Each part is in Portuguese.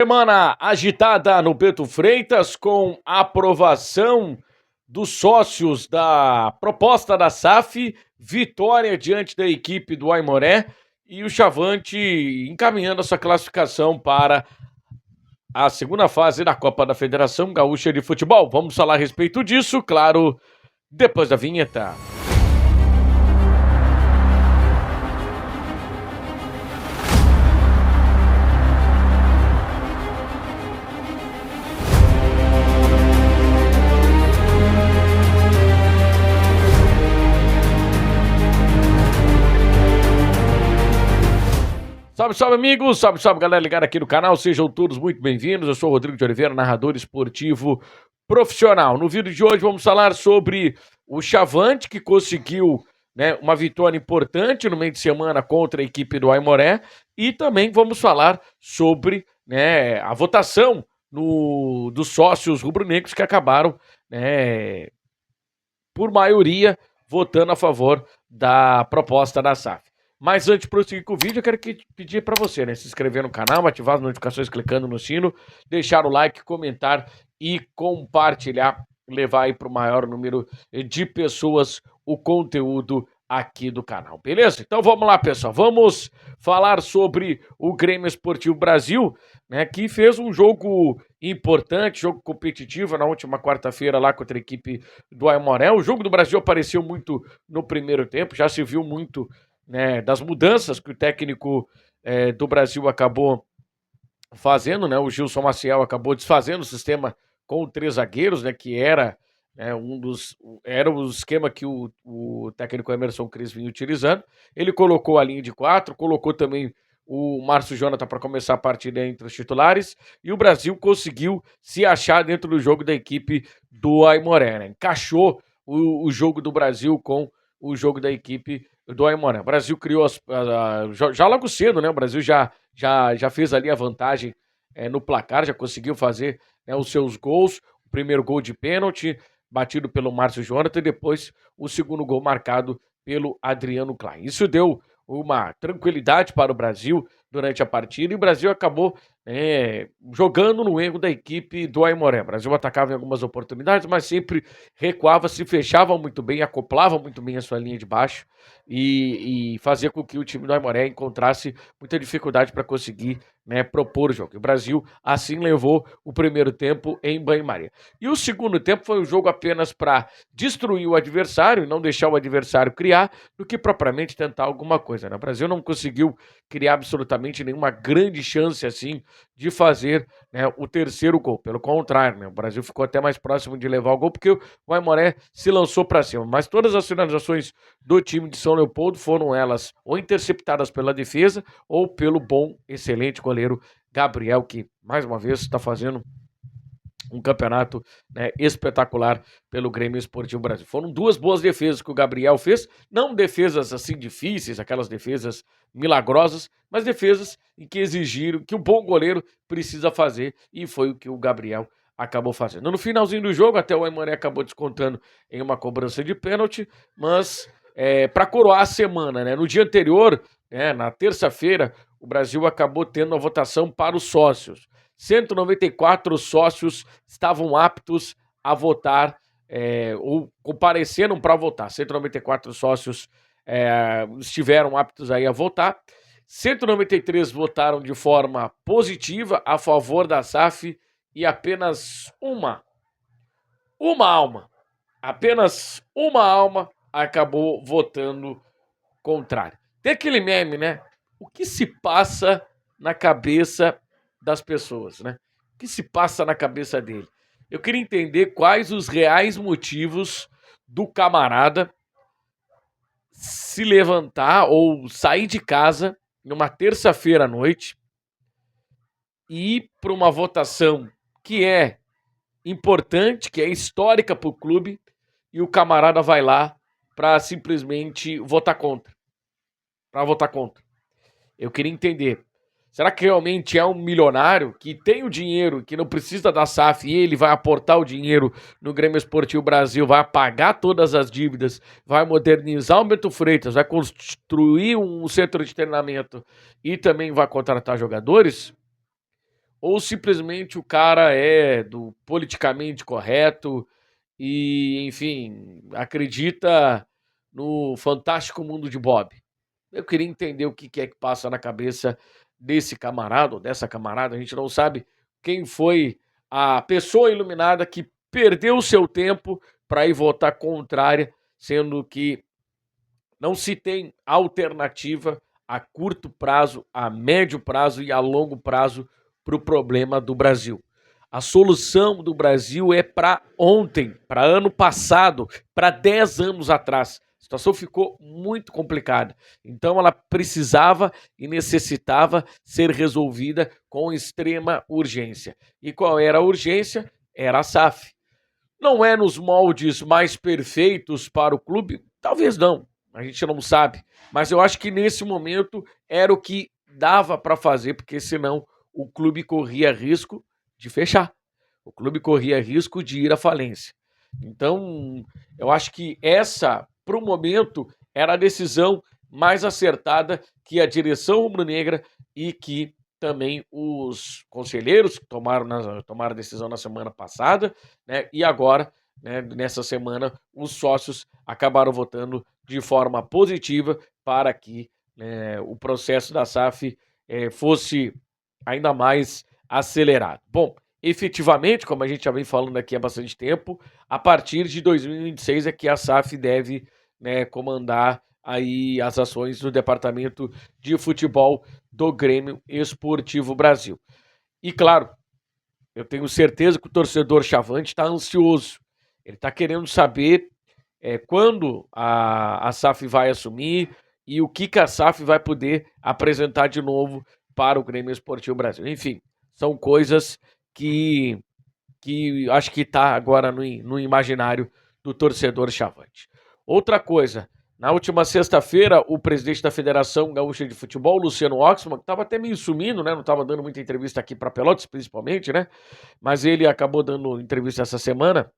Semana agitada no Beto Freitas com a aprovação dos sócios da proposta da SAF, vitória diante da equipe do Aimoré e o Chavante encaminhando essa classificação para a segunda fase da Copa da Federação Gaúcha de Futebol. Vamos falar a respeito disso, claro, depois da vinheta. Salve, salve, amigos! Salve, salve, galera ligada aqui no canal. Sejam todos muito bem-vindos. Eu sou o Rodrigo de Oliveira, narrador esportivo profissional. No vídeo de hoje vamos falar sobre o Chavante, que conseguiu uma vitória importante no meio de semana contra a equipe do Aimoré. E também vamos falar sobre a votação dos sócios rubro-negros que acabaram, por maioria, votando a favor da proposta da SAF. Mas antes de prosseguir com o vídeo, eu quero pedir para você, se inscrever no canal, ativar as notificações clicando no sino, deixar o like, comentar e compartilhar, levar aí para o maior número de pessoas o conteúdo aqui do canal, beleza? Então vamos lá, pessoal, vamos falar sobre o Grêmio Esportivo Brasil, que fez um jogo importante, jogo competitivo na última quarta-feira lá contra a equipe do Aimoré. O jogo do Brasil apareceu muito no primeiro tempo, já se viu muito das mudanças que o técnico do Brasil acabou fazendo, o Gilson Maciel acabou desfazendo o sistema com 3 zagueiros, que era era o esquema que o técnico Emerson Cris vinha utilizando. Ele colocou a linha de 4, colocou também o Márcio Jonathan para começar a partida entre os titulares, e o Brasil conseguiu se achar dentro do jogo da equipe do Aimoré, encaixou o jogo do Brasil com o jogo da equipe do Aimoré. O Brasil criou já logo cedo, o Brasil já fez ali a vantagem no placar, já conseguiu fazer os seus gols. O primeiro gol de pênalti, batido pelo Márcio Jonathan, e depois o segundo gol marcado pelo Adriano Klein. Isso deu uma tranquilidade para o Brasil durante a partida, e o Brasil acabou jogando no erro da equipe do Aimoré. O Brasil atacava em algumas oportunidades, mas sempre recuava, se fechava muito bem, acoplava muito bem a sua linha de baixo e fazia com que o time do Aimoré encontrasse muita dificuldade para conseguir propor o jogo. O Brasil assim levou o primeiro tempo em banho-maria. E o segundo tempo foi um jogo apenas para destruir o adversário e não deixar o adversário criar, do que propriamente tentar alguma coisa. O Brasil não conseguiu criar absolutamente nenhuma grande chance assim de fazer o terceiro gol. Pelo contrário, o Brasil ficou até mais próximo de levar o gol, porque o Aimoré se lançou para cima. Mas todas as finalizações do time de São Leopoldo foram elas ou interceptadas pela defesa ou pelo bom, excelente goleiro Gabriel, que mais uma vez está fazendo um campeonato espetacular pelo Grêmio Esportivo Brasil. Foram 2 boas defesas que o Gabriel fez, não defesas assim difíceis, aquelas defesas milagrosas, mas defesas em que exigiram, que o bom goleiro precisa fazer, e foi o que o Gabriel acabou fazendo. No finalzinho do jogo, até o Aimoré acabou descontando em uma cobrança de pênalti, mas para coroar a semana, no dia anterior, na terça-feira, o Brasil acabou tendo a votação para os sócios. 194 sócios estavam aptos a votar, ou compareceram para votar. 194 sócios estiveram aptos aí a votar. 193 votaram de forma positiva a favor da SAF, e apenas uma alma acabou votando contrário. Tem aquele meme, O que se passa na cabeça das pessoas, O que se passa na cabeça dele? Eu queria entender quais os reais motivos do camarada se levantar ou sair de casa numa terça-feira à noite e ir para uma votação que é importante, que é histórica para o clube, e o camarada vai lá para simplesmente votar contra. Eu queria entender. Será que realmente é um milionário que tem o dinheiro, que não precisa da SAF, e ele vai aportar o dinheiro no Grêmio Esportivo Brasil, vai pagar todas as dívidas, vai modernizar o Beto Freitas, vai construir um centro de treinamento e também vai contratar jogadores? ou simplesmente o cara é do politicamente correto e, enfim, acredita no fantástico mundo de Bob. Eu queria entender o que é que passa na cabeça desse camarada ou dessa camarada. A gente não sabe quem foi a pessoa iluminada que perdeu o seu tempo para ir votar contrária, sendo que não se tem alternativa a curto prazo, a médio prazo e a longo prazo para o problema do Brasil. A solução do Brasil é para ontem, para ano passado, para 10 anos atrás. A situação ficou muito complicada. Então ela precisava e necessitava ser resolvida com extrema urgência. E qual era a urgência? Era a SAF. Não é nos moldes mais perfeitos para o clube? Talvez não, a gente não sabe. Mas eu acho que nesse momento era o que dava para fazer, porque senão o clube corria risco de fechar. O clube corria risco de ir à falência. Então, eu acho que essa, para o momento, era a decisão mais acertada que a direção rubro-negra e que também os conselheiros que tomaram a decisão na semana passada, né? E agora, né, nessa semana, os sócios acabaram votando de forma positiva para que, né, o processo da SAF fosse ainda mais acelerado. Bom, efetivamente, como a gente já vem falando aqui há bastante tempo, a partir de 2026 é que a SAF deve, né, comandar aí as ações do departamento de futebol do Grêmio Esportivo Brasil. E claro, eu tenho certeza que o torcedor chavante está ansioso. Ele está querendo saber quando a SAF vai assumir e o que a SAF vai poder apresentar de novo para o Grêmio Esportivo Brasil. Enfim, são coisas que acho que está agora no imaginário do torcedor chavante. Outra coisa, na última sexta-feira, o presidente da Federação Gaúcha de Futebol, Luciano Oxman, que estava até meio sumindo, né? Não estava dando muita entrevista aqui para Pelotas, principalmente, né? Mas ele acabou dando entrevista essa semana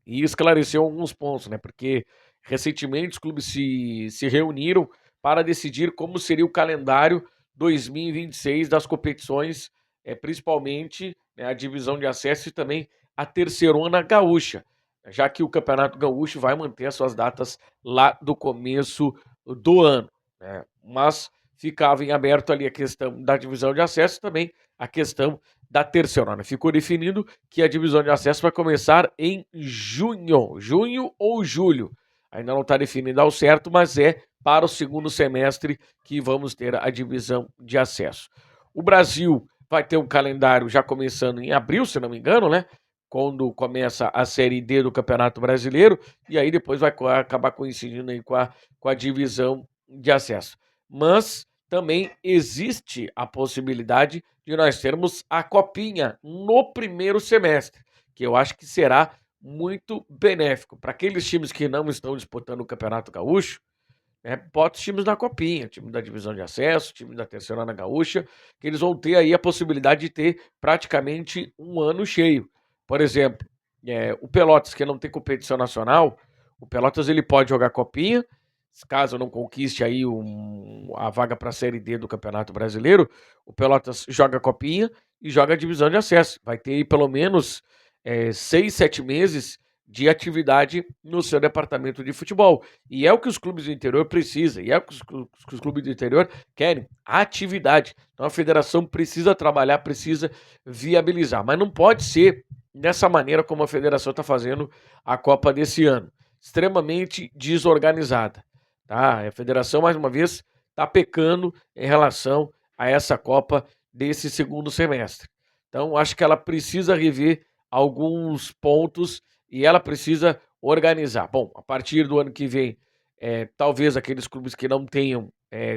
e esclareceu alguns pontos, né? Porque recentemente os clubes se reuniram para decidir como seria o calendário 2026 das competições, principalmente, né, a divisão de acesso e também a terceirona gaúcha, já que o Campeonato Gaúcho vai manter as suas datas lá do começo do ano, né? Mas ficava em aberto ali a questão da divisão de acesso e também a questão da terceirona. Ficou definido que a divisão de acesso vai começar em junho ou julho. Ainda não está definido ao certo, mas é para o segundo semestre que vamos ter a divisão de acesso. O Brasil vai ter um calendário já começando em abril, se não me engano, né? Quando começa a Série D do Campeonato Brasileiro, e aí depois vai acabar coincidindo aí com a divisão de acesso. Mas também existe a possibilidade de nós termos a Copinha no primeiro semestre, que eu acho que será muito benéfico para aqueles times que não estão disputando o Campeonato Gaúcho, né? Bota os times na Copinha, time da divisão de acesso, time da Terceirona Gaúcha, que eles vão ter aí a possibilidade de ter praticamente um ano cheio. Por exemplo, o Pelotas, que não tem competição nacional, o Pelotas ele pode jogar Copinha, caso não conquiste aí a vaga para a Série D do Campeonato Brasileiro, o Pelotas joga Copinha e joga a divisão de acesso. Vai ter aí pelo menos 6, 7 meses de atividade no seu departamento de futebol. E é o que os clubes do interior precisam, e é o que os clubes do interior querem, atividade. Então a federação precisa trabalhar, precisa viabilizar, mas não pode ser dessa maneira como a federação está fazendo a Copa desse ano. Extremamente desorganizada. Tá? A federação, mais uma vez, está pecando em relação a essa Copa desse segundo semestre. Então, acho que ela precisa rever alguns pontos e ela precisa organizar. Bom, a partir do ano que vem, talvez aqueles clubes que não tenham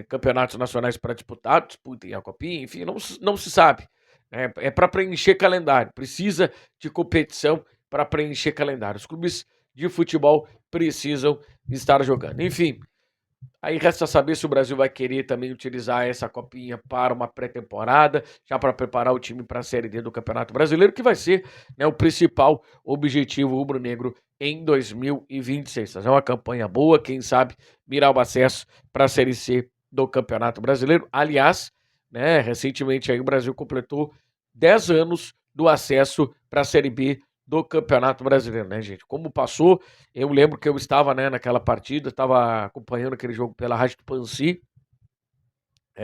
campeonatos nacionais para disputar, disputem a Copinha, enfim, não se sabe. É para preencher calendário, precisa de competição para preencher calendário. Os clubes de futebol precisam estar jogando. Enfim, aí resta saber se o Brasil vai querer também utilizar essa Copinha para uma pré-temporada, já para preparar o time para a Série D do Campeonato Brasileiro, que vai ser, né, o principal objetivo rubro-negro em 2026. Fazer uma campanha boa, quem sabe mirar o acesso para a Série C do Campeonato Brasileiro. Aliás, né, recentemente aí o Brasil completou 10 anos do acesso para a Série B do Campeonato Brasileiro, né, gente? Como passou, eu lembro que eu estava, né, naquela partida, estava acompanhando aquele jogo pela Rádio Tupanci,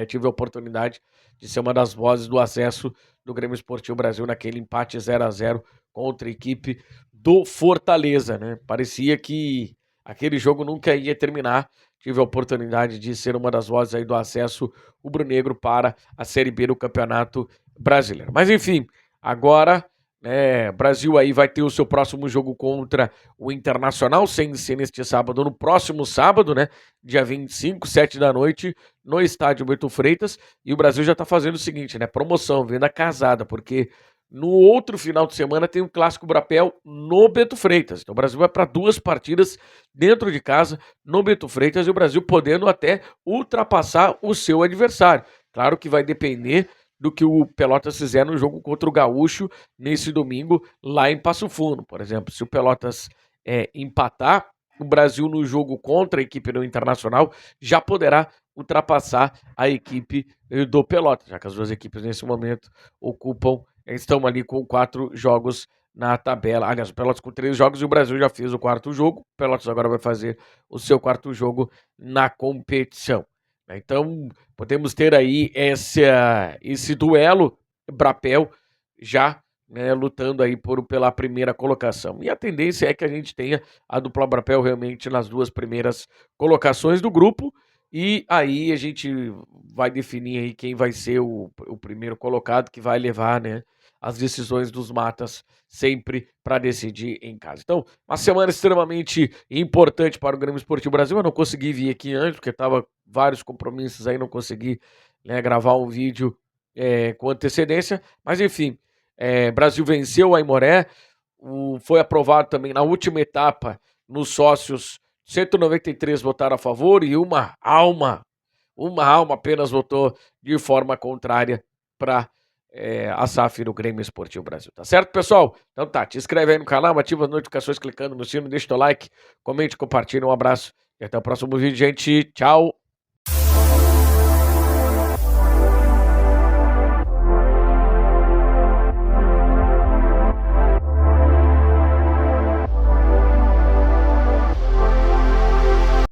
tive a oportunidade de ser uma das vozes do acesso do Grêmio Esportivo Brasil naquele empate 0-0 contra a equipe do Fortaleza, né? Parecia que aquele jogo nunca ia terminar. Tive a oportunidade de ser uma das vozes aí do acesso rubro-negro para a Série B do Campeonato Brasileiro. Mas enfim, agora, né, Brasil aí vai ter o seu próximo jogo contra o Internacional, sem ser neste sábado, no próximo sábado, né, dia 25, 7 da noite, no estádio Beto Freitas, e o Brasil já tá fazendo o seguinte, né, promoção, venda casada, porque no outro final de semana tem o Clássico Brapel no Beto Freitas. Então o Brasil vai para 2 partidas dentro de casa, no Beto Freitas, e o Brasil podendo até ultrapassar o seu adversário. Claro que vai depender do que o Pelotas fizer no jogo contra o Gaúcho nesse domingo lá em Passo Fundo. Por exemplo, se o Pelotas empatar, o Brasil no jogo contra a equipe do Internacional já poderá ultrapassar a equipe do Pelotas, já que as duas equipes nesse momento estão ali com 4 jogos na tabela. Aliás, o Pelotas com 3 jogos e o Brasil já fez o 4º jogo. O Pelotas agora vai fazer o seu 4º jogo na competição. Então, podemos ter aí esse duelo Brapel já, né, lutando aí pela primeira colocação. E a tendência é que a gente tenha a dupla Brapel realmente nas 2 primeiras colocações do grupo, e aí a gente vai definir aí quem vai ser o primeiro colocado, que vai levar, né, as decisões dos matas sempre para decidir em casa. Então, uma semana extremamente importante para o Grêmio Esportivo Brasil. Eu não consegui vir aqui antes, porque tava vários compromissos aí, não consegui, né, gravar um vídeo com antecedência, mas enfim, Brasil venceu a Aimoré, foi aprovado também na última etapa nos sócios, 193 votaram a favor e uma alma apenas votou de forma contrária para a SAF do Grêmio Esportivo Brasil. Tá certo, pessoal? Então tá, te inscreve aí no canal, ativa as notificações clicando no sino, deixa o like, comente, compartilha, um abraço e até o próximo vídeo, gente. Tchau!